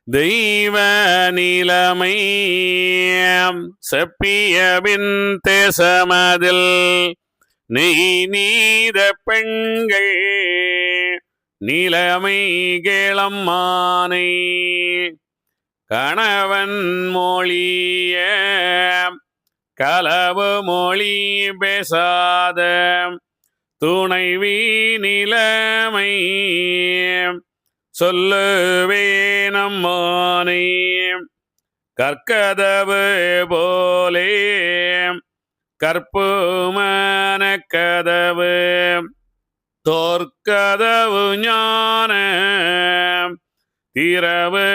தெய்வ நிலைமை செப்பியபின் தேசமதில் நெய் நீத பெண்கள் நிலைமை கேளம்மானை கணவன் மொழிய களவு மொழி பேசாத துணைவி நிலைமை சொல்லுவேனம்மானை கற்கதவு போலே கற்புமன கதவு தோற்கதவு ஞான திரவு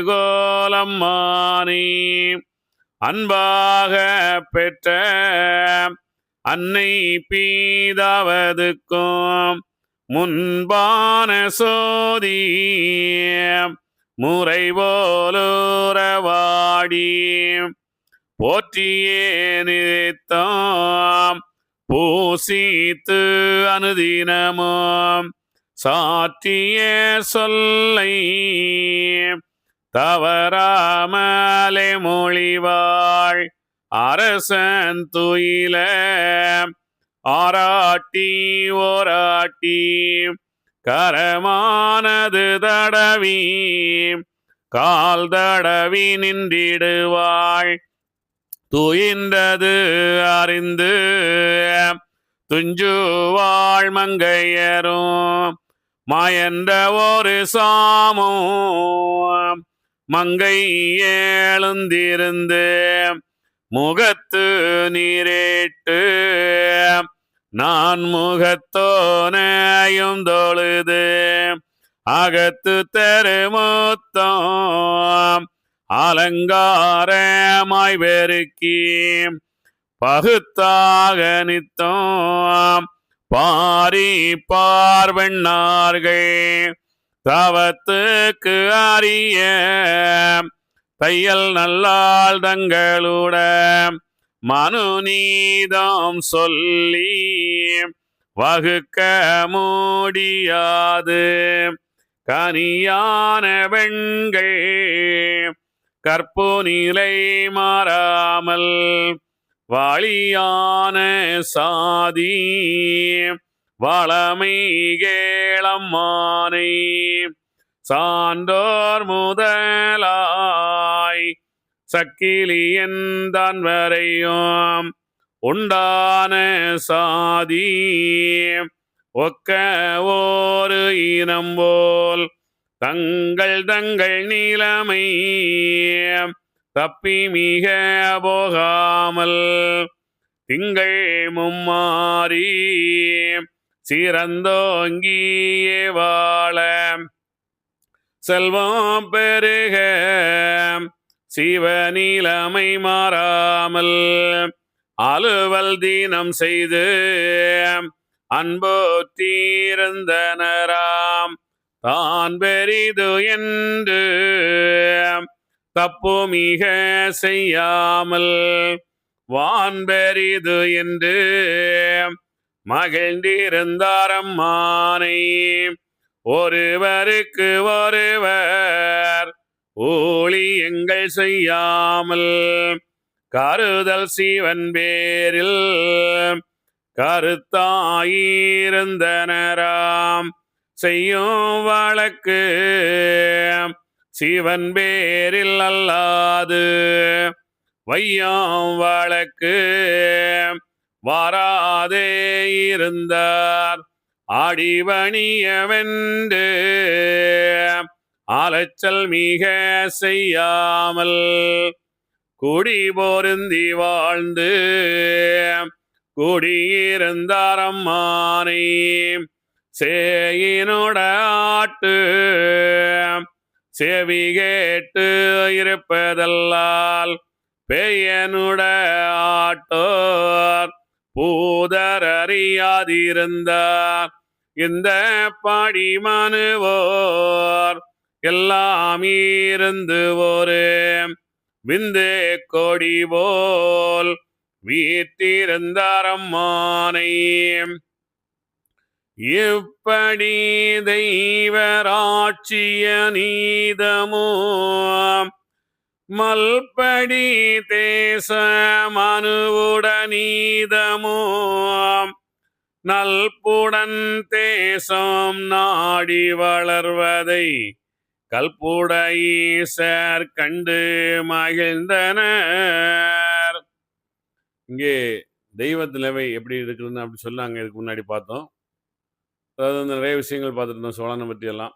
கோலம்மானி அன்பாக பெற்ற அன்னை பீதாவதுக்கும் முன்பான சோதி முறை போலுறவாடி போற்றியே நிறுத்தம் பூசித்து அனுதினமும் சாற்றிய சொல்லை தவறாமலே மொழிவாள் அரசன் துயில ஆராட்டி ஓராட்டி கரமானது தடவி கால் தடவி நின்றிடுவாள் துயின்றது அறிந்து துஞ்சுவாள் மங்கையரும் மாயன்ற ஒரு சாமும் மங்கை எழுந்திருந்து முகத்து நீரேட்டு நான் முகத்தோனையும் தொழுது அகத்து தெருமுத்தம் அலங்காரமாய் பெருக்கி பகுத்தாக நித்தம் பாரி பார்வெண்ணார்கள் தவத்துக்கு அறிய தையல் நல்லாள் தங்களுட மனுநீதம் சொல்லி வகுக்க முடியாது கனியான பெண்கள் கற்பு நிலை மாறாமல் வாளியான சாதி வளமை கேளம்மானை சான்றோர் முதலாய் சக்கிலியன் தான் வரையும் உண்டான சாதி ஒக்க ஒரு இனம் போல் தங்கள் தங்கள் நிலைமை தப்பி மிக போகாமல் திங்கள் மும்மாறி சிறந்தோங்கியே வாழ செல்வம் பெருக சிவநிலைமை மாறாமல் அலுவல் தீனம் செய்து அன்போத்தீர்ந்தனராம் தான் பெரிது என்று தப்பு மிக செய்யாமல் வான் பெரிது என்று மகிழ்ந்திருந்தாரம்மானை ஒருவருக்கு ஒருவர் ஊழியங்கள் செய்யாமல் கருதல் சிவன் பேரில் கருத்தாயிருந்தனராம் செய்யும் வழக்கு சிவன் பேரில் அல்லாது வையாம் வழக்கு வாராதே இருந்தார் ஆடிவணியவென்று அலைச்சல் மிக செய்யாமல் குடி பொருந்தி வாழ்ந்து குடியிருந்தாரம்மானை சேயினோட ஆட்டு செவி கேட்டு இருப்பதல்லால் பெயனுட ஆட்டோர் பூதர் அறியாதிருந்தார் இந்த பாடி மனுவோர் எல்லாம் இருந்து ஒரு விந்து கொடி போல் வீட்டிருந்தாரம்மானை இப்படி தெய்வராட்சிய நீதமோ மல்படி தேச மனுவுட நீதமோ நல்புடன் தேசம் நாடி வளர்வதை கல்புடையீசர் கண்டு மகிழ்ந்தனர். இங்கே தெய்வ நிலைமை எப்படி இருக்குதுன்னு அப்படி சொன்னாங்க. இதுக்கு முன்னாடி பார்த்தோம். அதாவது நிறைய விஷயங்கள் பார்த்துட்டு இருந்தோம் சோழனை பற்றி எல்லாம்.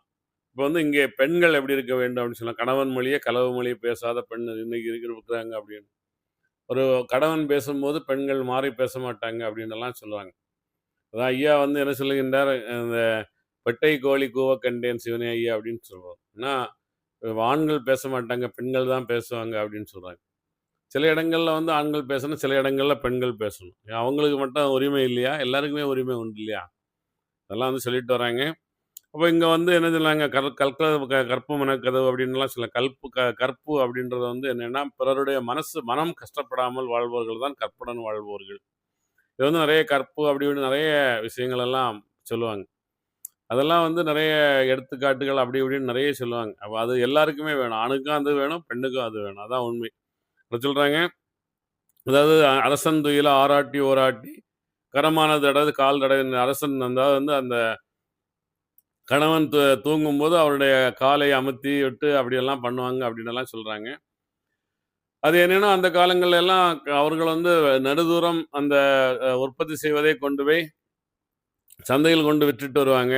இப்போ வந்து இங்கே பெண்கள் எப்படி இருக்க வேண்டும் அப்படின்னு சொல்லலாம். கணவன் மொழியே களவு மொழியை பேசாத பெண் இன்னைக்கு இருக்கிறாங்க அப்படின்னு. ஒரு கணவன் பேசும்போது பெண்கள் மாறி பேச மாட்டாங்க அப்படின்னு எல்லாம் சொல்லுவாங்க. அதான் ஐயா வந்து என்ன சொல்லுகின்றார், இந்த பெட்டை கோழி கூவ கண்டேன் சிவனே ஐயா அப்படின்னு சொல்லுவார். ஏன்னா ஆண்கள் பேச மாட்டாங்க, பெண்கள் தான் பேசுவாங்க அப்படின்னு சொல்கிறாங்க. சில இடங்கள்ல வந்து ஆண்கள் பேசணும், சில இடங்கள்ல பெண்கள் பேசணும். அவங்களுக்கு மட்டும் உரிமை இல்லையா? எல்லாருக்குமே உரிமை உண்டு இல்லையா? அதெல்லாம் வந்து சொல்லிட்டு வராங்க. அப்போ இங்கே வந்து என்ன சொல்லாங்க, கற்பு மனக்கதவு அப்படின்லாம் சொல்ல கற்பு அப்படின்றது வந்து என்னென்னா, பிறருடைய மனம் கஷ்டப்படாமல் வாழ்பவர்கள் தான் கற்புடன் வாழ்பவர்கள். இது வந்து நிறைய கற்பு அப்படி இப்படி நிறைய விஷயங்கள் எல்லாம் சொல்லுவாங்க. அதெல்லாம் வந்து நிறைய எடுத்துக்காட்டுகள் அப்படி இப்படின்னு நிறைய சொல்லுவாங்க. அப்போ அது எல்லாருக்குமே வேணும். ஆணுக்கும் அது வேணும், பெண்ணுக்கும் அது வேணும். அதான் உண்மை. சொல்கிறாங்க, அதாவது அரசன் துயில ஆராட்டி ஓராட்டி கரமானது அதாவது கால் தடவை அரசன் அதாவது வந்து அந்த கணவன் தூங்கும்போது அவருடைய காலை அமுத்தி விட்டு அப்படியெல்லாம் பண்ணுவாங்க அப்படின்னு எல்லாம் சொல்கிறாங்க. அது என்னென்னா அந்த காலங்கள்ல எல்லாம் அவர்கள் வந்து நெடுதூரம் அந்த உற்பத்தி செய்வதை கொண்டு போய் சந்தையில் கொண்டு விட்டுட்டு வருவாங்க.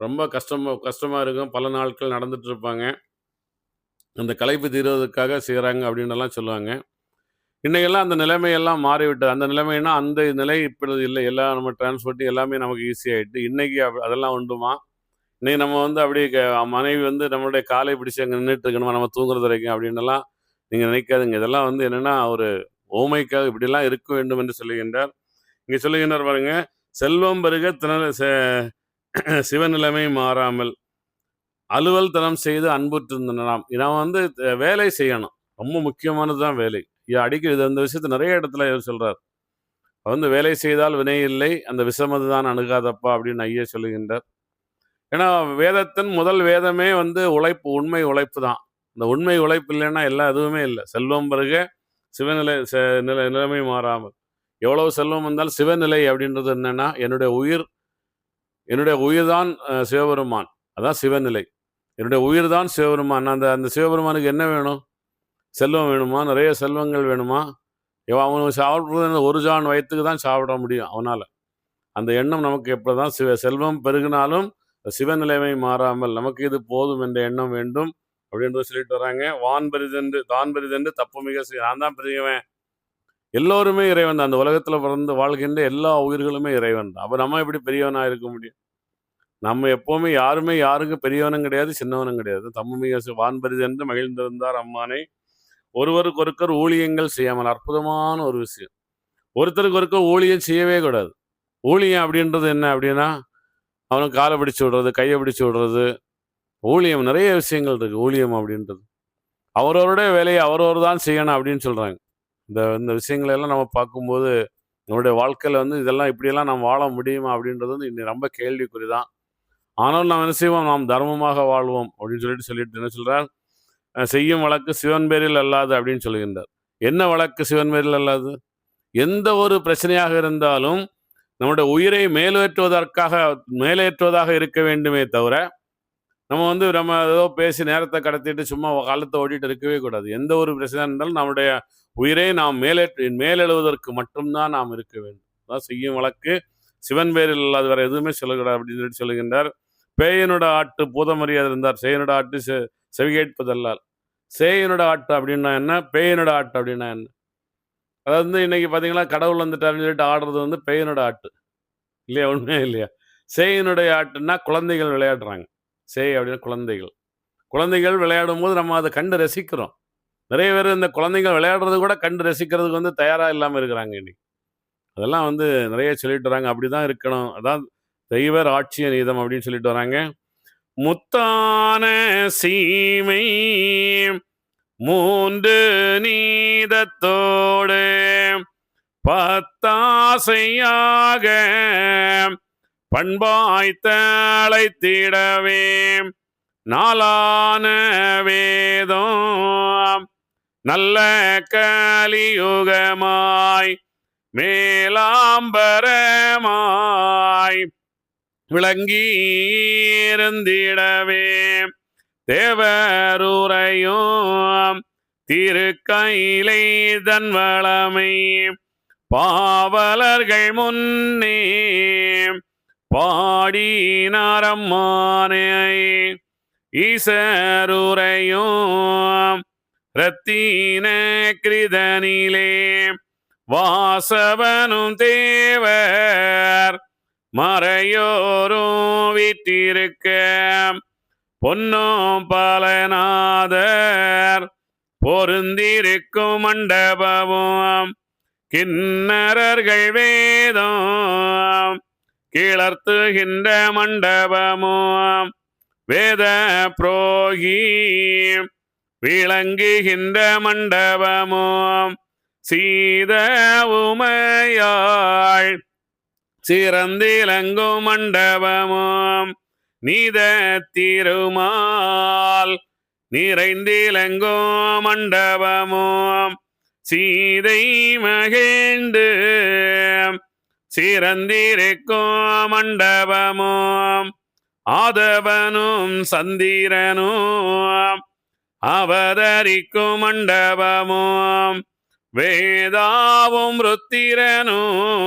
ரொம்ப கஷ்டமாக இருக்கும். பல நாட்கள் நடந்துட்டு இருப்பாங்க. அந்த களைப்பு தீர்வதற்காக செய்கிறாங்க அப்படின்னு எல்லாம் சொல்லுவாங்க. இன்றைக்கெல்லாம் அந்த நிலைமையெல்லாம் மாறிவிட்டது. அந்த நிலைமைனா அந்த நிலை இப்பொழுது இல்லை. எல்லாம் நம்ம டிரான்ஸ்போர்ட்டு எல்லாமே நமக்கு ஈஸியாகிட்டு. இன்றைக்கி அதெல்லாம் உண்டுமா? இன்றைக்கி நம்ம வந்து அப்படியே மனைவி வந்து நம்மளுடைய காலை பிடிச்சி அங்கே நின்றுட்டு இருக்கணுமா நம்ம தூங்குறது வரைக்கும் அப்படின்னுலாம் நீங்கள் நினைக்காதுங்க. இதெல்லாம் வந்து என்னென்னா ஒரு ஓமைக்காக இப்படிலாம் இருக்க வேண்டும் என்று சொல்லுகின்றார். இங்கே சொல்லுகின்றார் பாருங்க, செல்வம் பெருக சிவநிலைமை மாறாமல் அலுவல் தனம் செய்து அன்புற்றிருந்தனாம். நான் வந்து வேலை செய்யணும், ரொம்ப முக்கியமானது தான் வேலை. அடிக்கடி அந்த விஷயத்தை நிறைய இடத்துல சொல்கிறார். வந்து வேலை செய்தால் வினை இல்லை, அந்த விஷமது தான் அணுகாதப்பா அப்படின்னு ஐயா சொல்லுகின்றார். ஏன்னா வேதத்தின் முதல் வேதமே வந்து உழைப்பு, உண்மை உழைப்பு தான். இந்த உண்மை உழைப்பு இல்லைன்னா எல்லாம் எதுவுமே இல்லை. செல்வம் பிறகு நிலைமை மாறாமல், எவ்வளவு செல்வம் வந்தாலும் சிவநிலை அப்படின்றது என்னன்னா, என்னுடைய உயிர் தான் சிவபெருமான். அதான் சிவநிலை. என்னுடைய உயிர் தான் சிவபெருமான். அந்த சிவபெருமானுக்கு என்ன வேணும்? செல்வம் வேணுமா? நிறைய செல்வங்கள் வேணுமா? அவனுக்கு சாப்பிட்றது ஒரு ஜான் வயிற்றுக்கு தான் சாப்பிட முடியும் அவனால். அந்த எண்ணம் நமக்கு எப்போ தான் செல்வம் பெருகினாலும் சிவநிலைமை மாறாமல் நமக்கு இது போதும் என்ற எண்ணம் வேண்டும் அப்படின்றத சொல்லிட்டு வராங்க. தான் பெரிதென்று தப்பு மிக நான் தான் பெரியவன். எல்லோருமே இறைவன் தான். அந்த உலகத்தில் பிறந்து வாழ்கின்ற எல்லா உயிர்களுமே இறைவன் தான். அப்போ நம்ம எப்படி பெரியவனாக இருக்க முடியும்? நம்ம எப்போவுமே யாருமே யாருக்கும் பெரியவனும் கிடையாது, சின்னவனும் கிடையாது. தம்மு மிக வான்பரிதென்று மகிழ்ந்திருந்தார் அம்மானை ஒருவருக்கு ஒருத்தர் ஊழியங்கள் செய்யாமல். அற்புதமான ஒரு விஷயம். ஒருத்தருக்கு ஒருத்தர் ஊழியம் செய்யவே கூடாது. ஊழியம் அப்படின்றது என்ன அப்படின்னா, அவனுக்கு காலை பிடிச்சி விடுறது, கையை பிடிச்சி விடுறது, ஊழியம் நிறைய விஷயங்கள் இருக்குது. ஊழியம் அப்படின்றது அவரவருடைய வேலையை அவரவர் தான் செய்யணும் அப்படின்னு சொல்கிறாங்க. இந்த விஷயங்களெல்லாம் நம்ம பார்க்கும்போது நம்மளுடைய வாழ்க்கையில் வந்து இதெல்லாம் இப்படியெல்லாம் நாம் வாழ முடியுமா அப்படின்றது வந்து இன்னும் ரொம்ப கேள்விக்குறி தான். ஆனாலும் நாம் என்ன செய்வோம்? நாம் தர்மமாக வாழ்வோம் அப்படின்னு சொல்லிட்டு என்ன சொல்கிறார்? செய்யும் வழக்கு சிவன் பேரில் அல்லாது அப்படின்னு சொல்லுகின்றார். என்ன வழக்கு சிவன் பேரில் அல்லாது? எந்த ஒரு பிரச்சனையாக இருந்தாலும் நம்முடைய உயிரை மேலேற்றுவதாக இருக்க வேண்டுமே தவிர, நம்ம ஏதோ பேசி நேரத்தை கடத்திட்டு சும்மா காலத்தை ஓட்டிட்டு இருக்கவே கூடாது. எந்த ஒரு பிரச்சனை இருந்தாலும் நம்முடைய உயிரை நாம் மேலெழுவதற்கு மட்டும்தான் நாம் இருக்க வேண்டும். அதான் செய்யும் வழக்கு சிவன் பேரில் இல்லாது வேற எதுவுமே சொல்லக்கூடாது அப்படின்னு சொல்லுகின்றார். பேயனோட ஆட்டு பூதமரியாதை இருந்தார், சேயனோட ஆட்டு செவிகேட்பதல்லால். சேயனோட ஆட்டு அப்படின்னா என்ன, பேயனோட ஆட்டு அப்படின்னா என்ன? அதாவது வந்து இன்னைக்கு பார்த்தீங்கன்னா கடவுள் வந்துட்டாருன்னு சொல்லிட்டு ஆடுறது வந்து பேயனோட ஆட்டு இல்லையா? உண்மையா இல்லையா? சேயனுடைய ஆட்டுன்னா குழந்தைகள் விளையாடுறாங்க. சேய் அப்படின்னா குழந்தைகள் விளையாடும் போது நம்ம அதை கண்டு ரசிக்கிறோம். நிறைய பேர் இந்த குழந்தைகள் விளையாடுறது கூட கண்டு ரசிக்கிறதுக்கு வந்து தயாராக இல்லாமல் இருக்கிறாங்க இன்னைக்கு. அதெல்லாம் வந்து நிறைய சொல்லிட்டு வராங்க. அப்படிதான் இருக்கணும். அதான் தெய்வர் ஆட்சிய நீதம் அப்படின்னு சொல்லிட்டு வராங்க. முத்தான சீமை 3 நீதத்தோடு பத்தாசையாக பண்பாய்த்தழைத்திடவே நாளான வேதம் நல்ல கலியுகமாய் மேலாம்பரமாய் விளங்கியிருந்திடவே தேவருரையும் திருக்கையிலை தன்வளமை பாவலர்கள் முன்னே பாடினாரம்மானை ஈசருரையும் இரத்தின கிருதனிலே வாசவனும் தேவர் மறையோரும் வீட்டிருக்க பொன்னும் பலநாதர் பொருந்திருக்கும் மண்டபமும் கிண்ணறர்கள் வேதம் கிளர்த்துகின்ற மண்டபமும் வேத புரோகி விளங்குகின்ற மண்டபமும் சீத உமையாள் சிறந்திலங்கும் மண்டபமும் நீத திருமால் நிறைந்திலங்கும் மண்டபமும் சீதை மகிழ்ந்து சிறந்திருக்கும் மண்டபமும் ஆதவனும் சந்திரனும் அவதரிக்கும் மண்டபமும் வேதாவும் ருத்திரனும்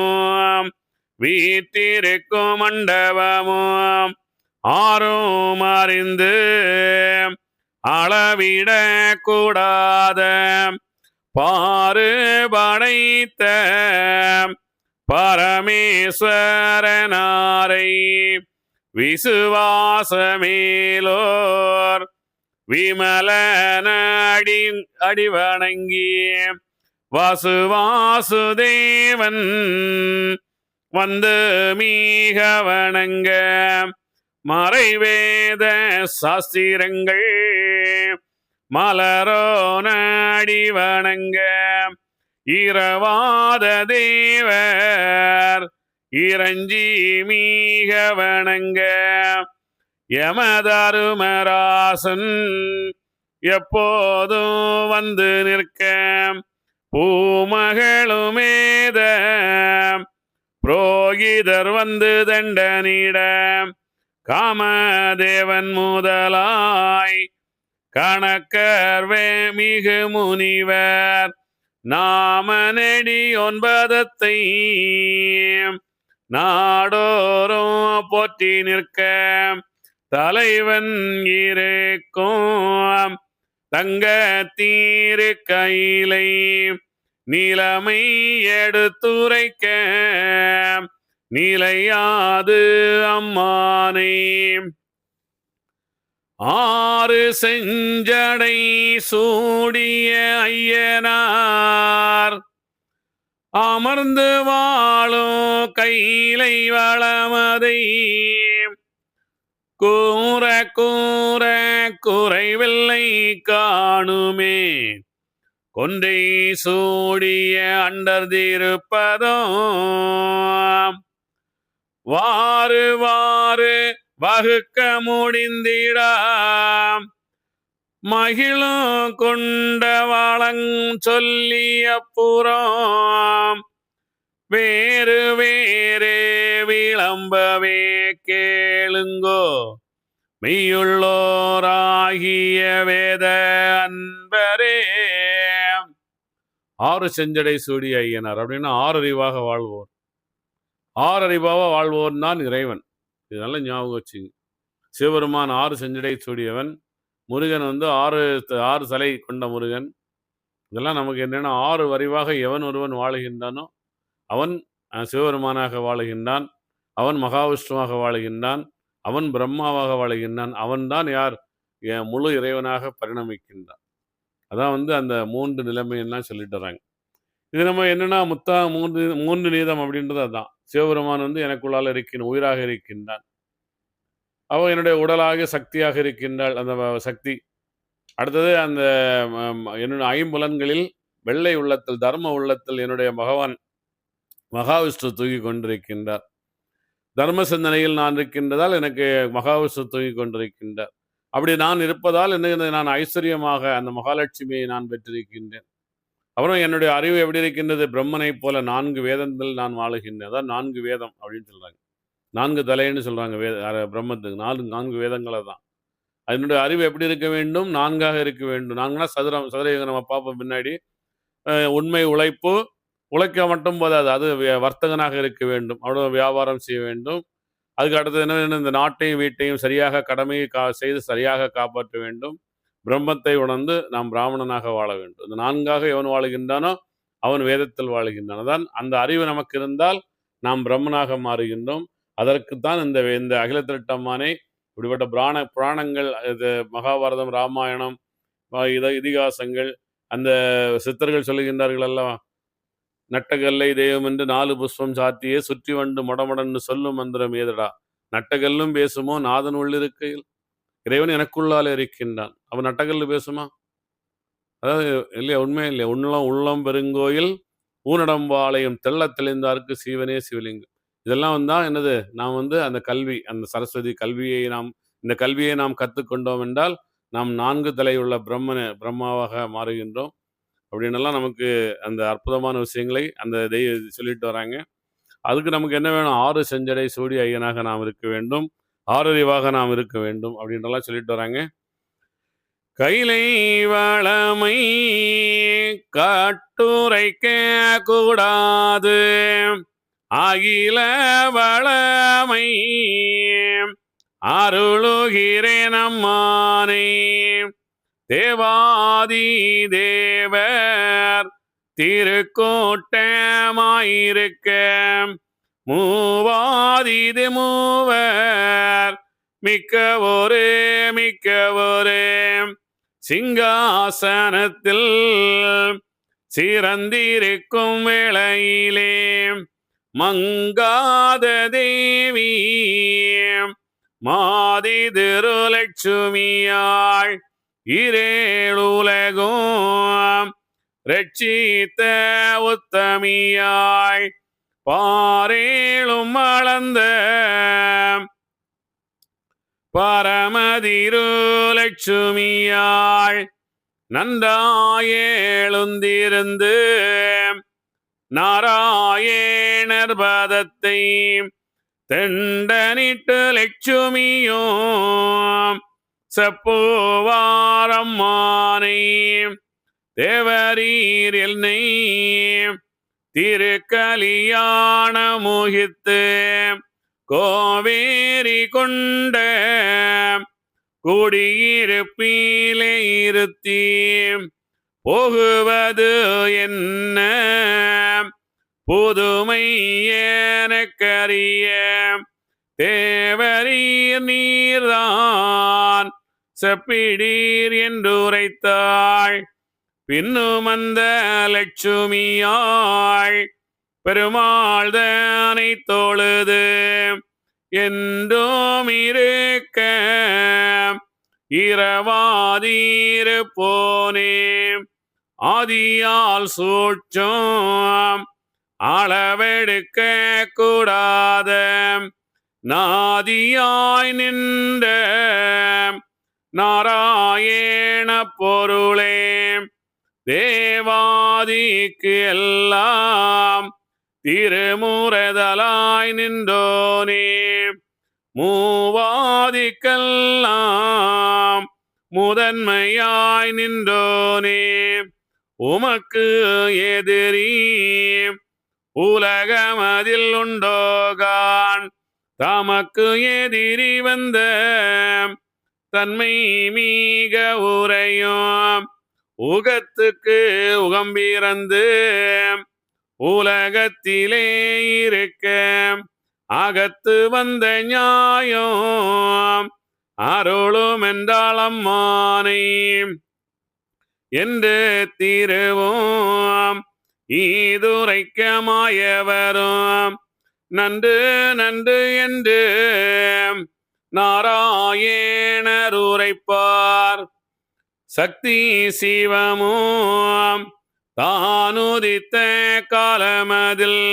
வீட்டிருக்கும் மண்டபமும் ஆரும் அறிந்து அளவிட கூடாத பாரு படைத்த பரமேஸ்வரனாரை விசுவாசமேலோர் விமலனடி அடிவணங்கி வாசுதேவன் வந்து மீக வணங்க மறைவேத சாஸ்திரங்கள் மலரோ நாடி வணங்க இரவாத தேவர் இறஞ்சி மீக வணங்க யமதருமராசன் எப்போதும் வந்து நிற்க பூமகளுமேத புரோகிதர் வந்து தண்டனிட காமதேவன் முதலாய் கணக்கர்வே மிகு முனிவர் நாமநெடி 9 நாடோறும் போற்றி நிற்க தலைவன் இருக்கும் தங்க தீரு கையிலை நிலைமை எடுத்துரைக்க நிலையாது அம்மானை 6 செஞ்சடை சூடிய ஐயனார் அமர்ந்து வாழும் கையிலை வளமதை கூற கூற குறைவில்லை காணுமே கொண்டை சூடிய அண்டர்திருப்பதும் வாறு வாறு வகுக்க முடிந்திடாம் மகிழும் கொண்ட வளங் சொல்லிய புறம் வேறு வேறு விளம்பவே கேளுங்கோ மெய்யுள்ளோராகிய வேத அன்பரே. 6 செஞ்சடை சூடிய ஐயனார் அப்படின்னா 6 அறிவாக வாழ்வோர். 6 அறிவாக வாழ்வோர் தான் இறைவன். இது நல்லா ஞாபகம் வச்சுங்க. சிவபெருமான் 6 செஞ்சடை சூடியவன். முருகன் வந்து 6 தலை கொண்ட முருகன். இதெல்லாம் நமக்கு என்னென்னா 6 அறிவாக எவன் ஒருவன் வாழுகின்றானோ அவன் சிவபெருமானாக வாழுகின்றான். அவன் மகாவிஷ்ணுவாக வாழுகின்றான். அவன் பிரம்மாவாக வாழுகின்றான். அவன்தான் யார் முழு இறைவனாக பரிணமிக்கின்றான். அதான் வந்து அந்த 3 நிலைமையெல்லாம் சொல்லிட்டு வராங்க. இது நம்ம என்னென்னா மூன்று நீதம் அப்படின்றது அதுதான். சிவபெருமான் வந்து எனக்குள்ளால் உயிராக இருக்கின்றான். அவன் என்னுடைய உடலாக சக்தியாக இருக்கின்றாள் அந்த சக்தி. அடுத்தது அந்த என்னுடைய 5 புலன்களில் வெள்ளை உள்ளத்தில் தர்ம உள்ளத்தில் என்னுடைய பகவான் மகாவிஷ்ணு தூங்கி கொண்டிருக்கின்றார். தர்ம சிந்தனையில் நான் இருக்கின்றதால் எனக்கு மகாவிஷ்ணு தூங்கிக் கொண்டிருக்கின்றார். அப்படி நான் இருப்பதால் என்ன, நான் ஐஸ்வர்யமாக அந்த மகாலட்சுமியை நான் பெற்றிருக்கின்றேன். அப்புறம் என்னுடைய அறிவு எப்படி இருக்கின்றது? பிரம்மனைப் போல 4 வேதங்கள் நான் வாழுகின்றேன். அதான் 4 வேதம் அப்படின்னு சொல்றாங்க. 4 தலைன்னு சொல்றாங்க பிரம்மத்துக்கு. 4 வேதங்கள் அதான். அதனுடைய அறிவு எப்படி இருக்க வேண்டும்? 4ஆக இருக்க வேண்டும். 4னா சதுரயுகம் நம்ம பார்ப்போம் பின்னாடி. உண்மை, உழைப்பு, உழைக்க மட்டும் போதாது. அது வர்த்தகனாக இருக்க வேண்டும். அவ்வளோ வியாபாரம் செய்ய வேண்டும். அதுக்கு அடுத்தது என்ன? இந்த நாட்டையும் வீட்டையும் சரியாக கடமையை செய்து சரியாக காப்பாற்ற வேண்டும். பிரம்மத்தை உணர்ந்து நாம் பிராமணனாக வாழ வேண்டும். இந்த 4ஆக எவன் வாழுகின்றானோ அவன் வேதத்தில் வாழுகின்றான். அதான் அந்த அறிவு நமக்கு இருந்தால் நாம் பிரம்மனாக மாறுகின்றோம். அதற்குத்தான் இந்த அகில திரட்டம்மானை இப்படிப்பட்ட புராணங்கள், இது மகாபாரதம், ராமாயணம், இதிகாசங்கள், அந்த சித்தர்கள் சொல்லுகின்றார்கள் அல்லவா, நட்டகல்லை தெய்வம் என்று 4 புஷ்பம் சாத்தியே சுற்றி வந்து மொடமொடன்னு சொல்லும் மந்திரம் ஏதடா, நட்டகல்லும் பேசுமோ நாதன் உள்ளிருக்கையில், இறைவன் எனக்குள்ளாலே இருக்கின்றான். அவன் நட்டகல்லு பேசுமா? அதாவது இல்லையா, உண்மை இல்லையா? உள்ளம் பெருங்கோயில் ஊனடம்பாளையம் தெள்ள தெளிந்தார்க்கு சீவனே சிவலிங்கம். இதெல்லாம் தான் என்னது? நாம் அந்த கல்வி, அந்த சரஸ்வதி கல்வியை இந்த கல்வியை நாம் கற்றுக்கொண்டோம் என்றால் நாம் 4 தலையுள்ள பிரம்மாவாக மாறுகின்றோம். அப்படின்னெல்லாம் நமக்கு அந்த அற்புதமான விஷயங்களை அந்த சொல்லிட்டு வராங்க. அதுக்கு நமக்கு என்ன வேணும்? 6 செஞ்சடை சூடி ஐயனாக நாம் இருக்க வேண்டும், 6 அறிவாக நாம் இருக்க வேண்டும் அப்படின்றலாம் சொல்லிட்டு வராங்க. கைலை வளமை கட்டுரைக்க கூடாது, அகில வளமை அருளுகிறேன் அம்மானே. தேவாதி தேவர் திருக்கூட்டமாயிருக்க, மூவாதி மூவர் மிக்க ஒரு சிங்காசனத்தில் சிறந்திருக்கும் வேளையிலே மங்காத தேவி மாதி திருலட்சுமியாள் இரேழுலகும் ரட்சித்த உத்தமியாய் பாரேளும் அளந்த பரமதிருலட்சுமியாள் நன்றாயேழுந்திருந்து நாராயணர் பதத்தை தெண்டனிட்டு லட்சுமியும் செப்புவாரம்மானை. தேவரீர் என்னை திருக்கலியாண முகித்து கோவேரி கொண்ட குடியிருப்பிலே இருத்தி போகுவது என்ன புதுமை எனக்கரிய. தேவரீர் நீர்தான் செப்பிடீர் என்றுரைத்தாள். பின்னும் அந்த லட்சுமியாள் பெருமாள் தானை தொழுது என்றும் இருக்க இரவாதீரு போனே. ஆதியால் சூட்சம் அளவெடுக்க கூடாத நாதியாய் நின்ற நாராயண பொருளே. தேவாதிக்கு எல்லாம் திருமுறதலாய் நின்றோனே. மூவாதிக்கெல்லாம் முதன்மையாய் நின்றோனே. உமக்கு எதிரி உலகமதில் உண்டோகான், தமக்கு எதிரி வந்த தன்மை மீக உரையும். உகத்துக்கு உகம்பிறந்து உலகத்திலே இருக்க அகத்து வந்த நியாயம் அருளும் என்றால் அம்மானை. என்று திருவோம் ஈதுரைக்க மாயவரும் நன்று நன்று என்று நாராயணர் உரைப்பார். சக்தி சிவமும் தானுதித்த காலமதில்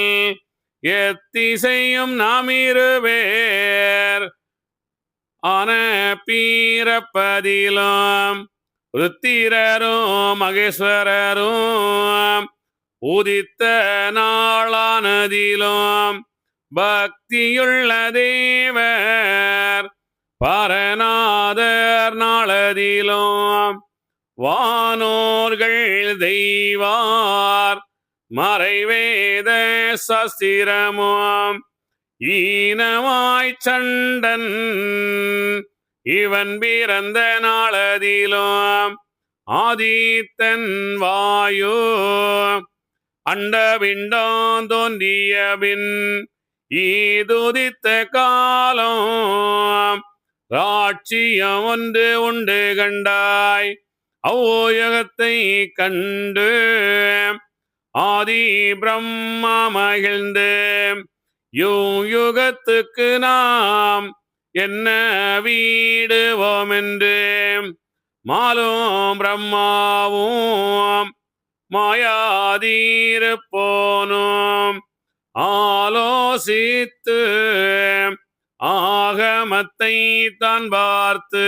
எத்திசையும் நாம் இருவேர் ஆன பீரப்பதிலும் ருத்திரரும் மகேஸ்வரரும் உதித்த நாளானதிலும் பக்தியுள்ள தேவர் பரநாதர் நாளதிலும் வானோர்கள் தெய்வார் மறைவேத சாஸ்திரமும் ஈனமாய் சண்டன் இவன் பிறந்த நாளதிலும் ஆதித்தன் வாயு அண்டபிண்டம் தோன்றியபின் ஈதுதித்த காலம் ராட்சியம் ஒன்று உண்டு கண்டாய் அவ்வுலகத்தை கண்டு ஆதி பிரம்மா மகிழ்ந்து யுகத்துக்கு நாம் என்ன வீடுவோம் என்று மாலும் பிரம்மாவும் மாயாதீருப்போனும் ஆலோசித்து ஆகமத்தை தான் பார்த்து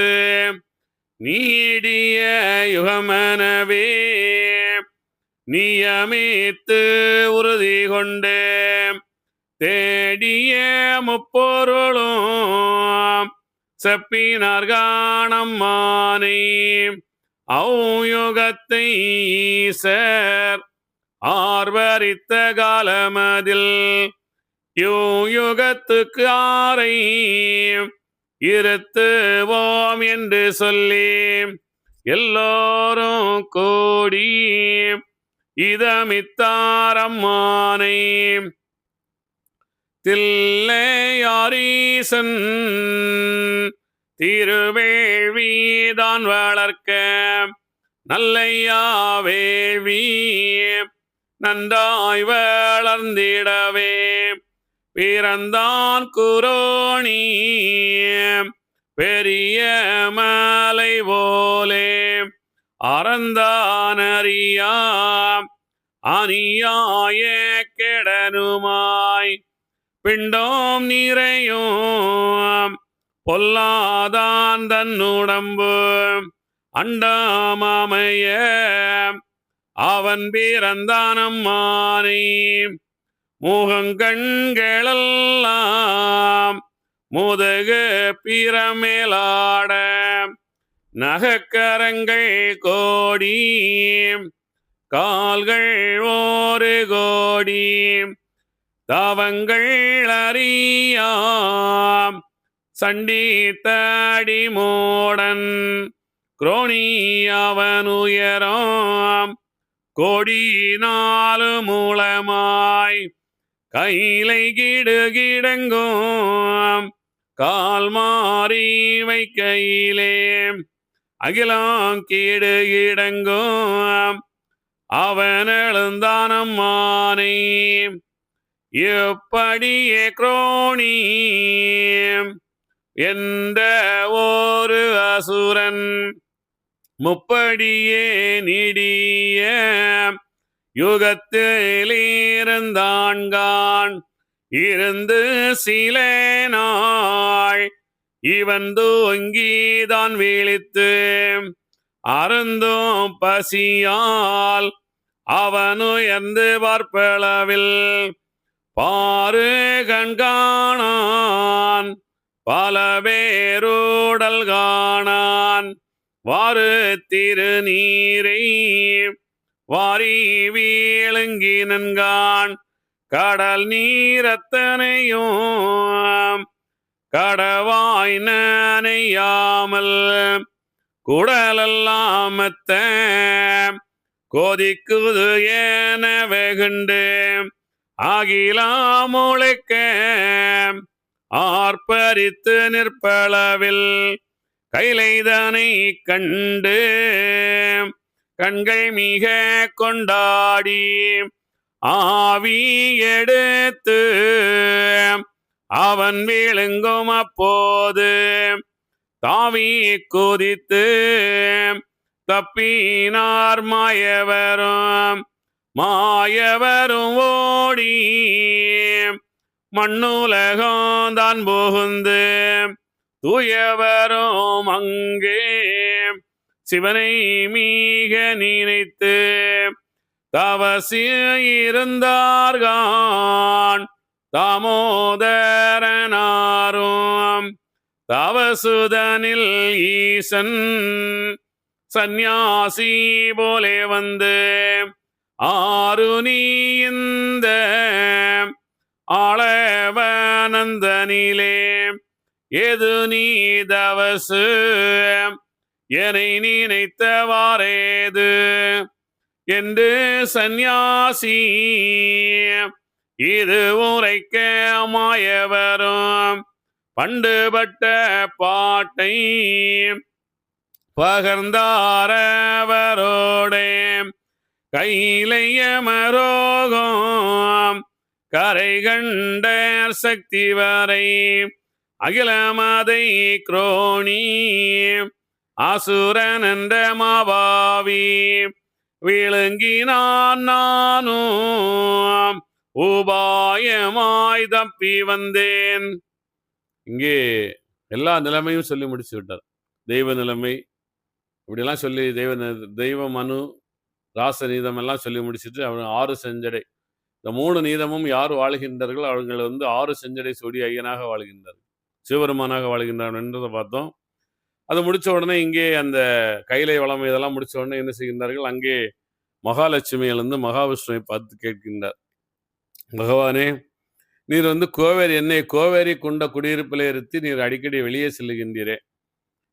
நீடிய யுகமனவே நியமித்து உறுதி கொண்டு தேடிய முப்பொருளும் செப்பினார் காணம்மானை அவ்யுகத்தை ஈசர் ஆர்வரித்த காலமதில் யுகத்துக்கு ஆரை இருத்துவோம் என்று சொல்லி எல்லோரும் கூடி இதமித்தாரம்மானை தில்லையாரீசன் திருவேள்விதான் வளர்க்க நல்லையா வேள்வி நன்றாய் வளர்ந்திடவே பிறந்தான் குரோணி பெரிய மலை போலே அறந்தானறியா அநியாய கெடனுமாய் பிண்டோம் நிறையும் பொல்லாதான் தன்னுடம்பு அண்டாமமைய அவன் பிறந்தானம்மானை முகங்கண்களெல்லாம் முதுகு பிறமேலாட நகக்கரங்கள் கோடி கால்கள் ஒரு கோடி தவங்கள் அறியாம் சண்டி தாடி மூடன் குரோணி அவன் உயரம் கோடி நாலு மூலமாய் கைலை கிடுகிடங்கும் கால் மாறி வைக்கையிலே அகிலம் கிடுகிடங்கும் அவன் எழுந்தானம்மானை எப்படியே குரோணி என்ற ஒரு அசுரன் முப்படியே நீடிய யுகத்தில் இருந்தான்கான் இருந்து சில நாள் இவன் தூங்கிதான் விழித்து அருந்தும் பசியால் அவன் உயர்ந்து பார்ப்பளவில் பாரு கண்காணான் பல பேருடல் காணான் வாரு திருநீரை வாரி வீழுங்கினன்கான் கடல் நீரத்தனையும் கடவாய் நனையாமல் குடலல்லாமத்த கொதிக்குது என வெகுண்டு ஆகிலா முளைக்க ஆர்ப்பரித்து நிற்பளவில் கைலைதனை கண்டு கண்கள் மிக கொண்டாடி ஆவி எடுத்து அவன் விழுங்கும் அப்போது தாவி குதித்து தப்பினார் மாயவரும் ஓடி மண்ணுலகம் தான் புகுந்து தூயவரும் அங்கே சிவனை மீக நினைத்து தவசி இருந்தார்கான் தாமோதரனாரும் தவசுதனில் ஈசன் சந்நியாசி போலே வந்து ஆறு நீ இந்த ஆளவனந்தனிலே எது நீ தவசு என்னை நினைத்தவாறேது என்று சந்நியாசி இது உரைக்க மாயவரும் பண்டுபட்ட பாட்டை பகர்ந்தாரவரோடே கையிலையமரோகம் கரை கண்ட சக்தி வரை அகிலமதை குரோணி அசுரன் என்ற மாபாவி விழுங்கினான் நானும் உபாயமாய் தப்பி வந்தேன். இங்கே எல்லா நிலைமையும் சொல்லி முடிச்சு விட்டார். தெய்வ நிலைமை இப்படியெல்லாம் சொல்லி தெய்வ மனு ராசநீதம் எல்லாம் சொல்லி முடிச்சுட்டு அவங்க 6 செஞ்சடை, இந்த 3 நீதமும் யார் வாழ்கின்றார்கள், அவர்கள் 6 செஞ்சடை சூடி ஐயனாக வாழ்கின்றார்கள், சிவபெருமானாக வாழ்கின்றார்கள் என்றதை பார்த்தோம். அது முடிச்ச உடனே இங்கே அந்த கைலை வளம் இதெல்லாம் முடிச்ச உடனே என்ன செய்கின்றார்கள், அங்கே மகாலட்சுமியிலிருந்து மகாவிஷ்ணுவை பார்த்து கேட்கின்றார், பகவானே நீர் என்னை கோவேரி கொண்ட குடியிருப்பில் இருத்தி நீர் அடிக்கடி வெளியே செல்லுகின்றீரே,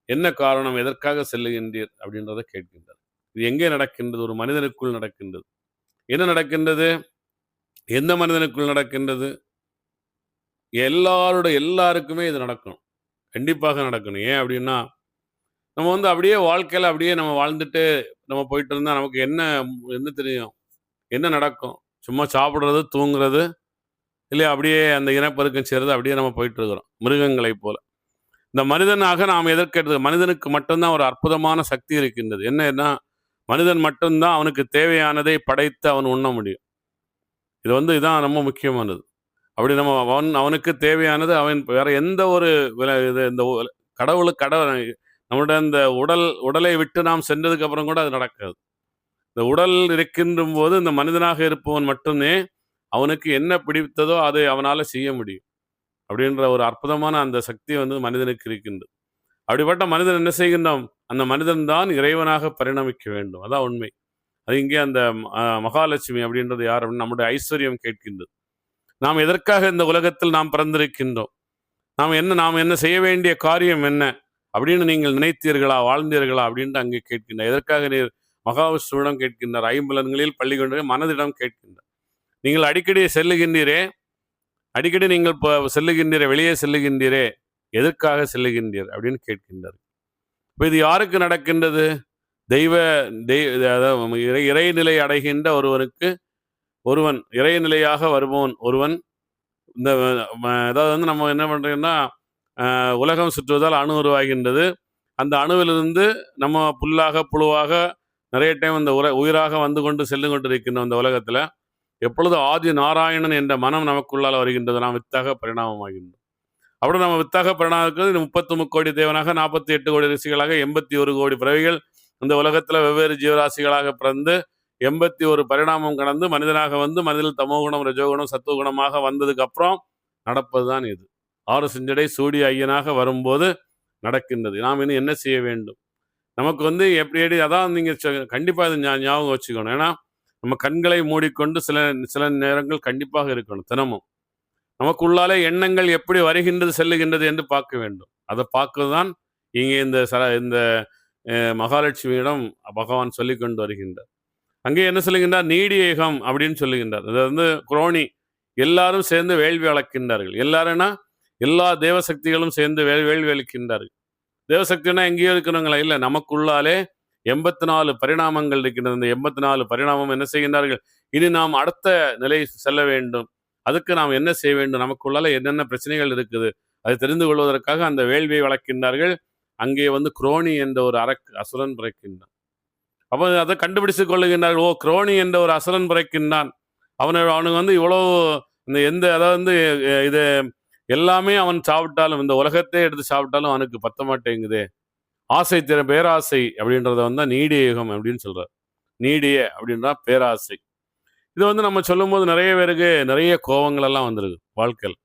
என்ன காரணம், எதற்காக செல்லுகின்றீர் அப்படின்றத கேட்கின்றார். இது எங்கே நடக்கின்றது? ஒரு மனிதனுக்குள் நடக்கின்றது. என்ன நடக்கின்றது? எந்த மனிதனுக்குள் நடக்கின்றது? எல்லாருக்குமே இது நடக்கணும், கண்டிப்பாக நடக்கணும். ஏன் அப்படின்னா, நம்ம அப்படியே வாழ்க்கையில் அப்படியே நம்ம வாழ்ந்துட்டு நம்ம போயிட்டு இருந்தால் நமக்கு என்ன தெரியும், என்ன நடக்கும்? சும்மா சாப்பிட்றது, தூங்குறது, இல்லையா, அப்படியே அந்த இனப்பெருக்கம் செய்கிறது, அப்படியே நம்ம போயிட்டு இருக்கிறோம் மிருகங்களை போல. இந்த மனிதனாக நாம் எதற்கெடுத்து, மனிதனுக்கு மட்டும்தான் ஒரு அற்புதமான சக்தி இருக்கின்றது. என்னன்னா, மனிதன் மட்டும்தான் அவனுக்கு தேவையானதை படைத்து அவன் உண்ண முடியும். இது இதான் ரொம்ப முக்கியமானது. அப்படி நம்ம அவனுக்கு தேவையானது அவன் வேற எந்த ஒரு இந்த கடவுள் நம்மளுடைய இந்த உடலை விட்டு நாம் சென்றதுக்கு அப்புறம் கூட அது நடக்காது. இந்த உடல் இருக்கின்ற போது இந்த மனிதனாக இருப்பவன் மட்டுமே அவனுக்கு என்ன பிடித்ததோ அதை அவனால செய்ய முடியும். அப்படின்ற ஒரு அற்புதமான அந்த சக்தி மனிதனுக்கு இருக்கின்றது. அப்படிப்பட்ட மனிதன் என்ன செய்கின்றோம், அந்த மனிதன் தான் இறைவனாக பரிணமிக்க வேண்டும். அதான் உண்மை. அது இங்கே அந்த மகாலட்சுமி அப்படின்றது யார் அப்படின்னு நம்முடைய ஐஸ்வர்யம் கேட்கின்றது. நாம் எதற்காக இந்த உலகத்தில் நாம் பிறந்திருக்கின்றோம், நாம் என்ன செய்ய வேண்டிய காரியம் என்ன அப்படின்னு நீங்கள் நினைத்தீர்களா, வாழ்ந்தீர்களா அப்படின்ட்டு அங்கே கேட்கின்றார். எதற்காக நீர் மகாவிஷ்ணுவிடம் கேட்கின்றார், ஐம்புலன்களில் பள்ளி கொண்டு மனதிடம் கேட்கின்றார். நீங்கள் அடிக்கடி நீங்கள் செல்லுகின்றீரே, வெளியே செல்லுகின்றீரே, எதற்காக செல்லுகின்றீர் அப்படின்னு கேட்கின்றார். இப்போ இது யாருக்கு நடக்கின்றது? இறைநிலை அடைகின்ற ஒருவன் இறைநிலையாக வருபவன் ஒருவன். இந்த அதாவது நம்ம என்ன பண்ணுறோம்னா, உலகம் சுற்றுவதால் அணு உருவாகின்றது. அந்த அணுவிலிருந்து நம்ம புல்லாக புழுவாக நிறைய டைம் இந்த உயிராக வந்து கொண்டு செல்லு கொண்டு இருக்கின்றோம் இந்த உலகத்தில். எப்பொழுது ஆதி நாராயணன் என்ற மனம் நமக்குள்ளால் வருகின்றது, நாம் வித்தாக பரிணாமமாகின்றோம். அப்படி நம்ம வித்தாக பரிணாமம் 33 கோடி தேவனாக, 48 கோடி ரிஷிகளாக, 81 கோடி பிறவிகள் இந்த உலகத்தில் வெவ்வேறு ஜீவராசிகளாக பிறந்து 81 பரிணாமம் கடந்து மனிதனாக மனிதனில் தமோகுணம், ரஜோகுணம், சத்துவகுணமாக வந்ததுக்கு அப்புறம் நடப்பது தான் இது. 6 செஞ்சடை சூடி ஐயனாக வரும்போது நடக்கின்றது. நாம் இன்னும் என்ன செய்ய வேண்டும்? நமக்கு எப்படி அதான் நீங்கள் கண்டிப்பாக இது ஞாபகம் வச்சுக்கணும். ஏன்னா நம்ம கண்களை மூடிக்கொண்டு சில நேரங்கள் கண்டிப்பாக இருக்கணும். தினமும் நமக்குள்ளாலே எண்ணங்கள் எப்படி வருகின்றது செல்லுகின்றது என்று பார்க்க வேண்டும். அதை பார்க்க தான் இங்கே இந்த மகாலட்சுமியிடம் பகவான் சொல்லி கொண்டு வருகின்றார். அங்கே என்ன சொல்லுகின்றார், நீடியேகம் அப்படின்னு சொல்லுகின்றார். அது குரோணி எல்லாரும் சேர்ந்து வேள்வி வளர்க்கின்றார்கள். எல்லாருன்னா எல்லா தேவசக்திகளும் சேர்ந்து வேள்வி அளிக்கின்றார்கள். தேவசக்தினா எங்கேயோ இருக்கிறவங்களா இல்லை, நமக்குள்ளாலே 84 பரிணாமங்கள் இருக்கின்றது. இந்த 84 பரிணாமம் என்ன செய்கின்றார்கள், இனி நாம் அடுத்த நிலை செல்ல வேண்டும், அதுக்கு நாம் என்ன செய்ய வேண்டும், நமக்குள்ளால என்னென்ன பிரச்சனைகள் இருக்குது அதை தெரிந்து கொள்வதற்காக அந்த வேள்வியை வளர்க்கின்றார்கள். அங்கே குரோணி என்ற ஒரு அசுரன் பிறக்கின்றான். அப்போ அதை கண்டுபிடிச்சு கொள்ளுகின்றார்கள். ஓ, குரோணி என்ற ஒரு அசுரன் பிறக்கின்றான், அவனுக்கு இவ்வளோ அதாவது வந்து இது எல்லாமே அவன் சாப்பிட்டாலும், இந்த உலகத்தை எடுத்து சாப்பிட்டாலும் அவனுக்கு பத்த மாட்டேங்குதே. ஆசை திற பேராசை அப்படின்றத வந்து நீடிய யுகம் அப்படின்னு சொல்றார். நீடிய அப்படின்றா பேராசை. இத வந்து நம்ம சொல்லும்போது நெறைய பேருக்கு நெறைய கோவங்கள் எல்லாம் வந்துருது வாழ்க்கையில.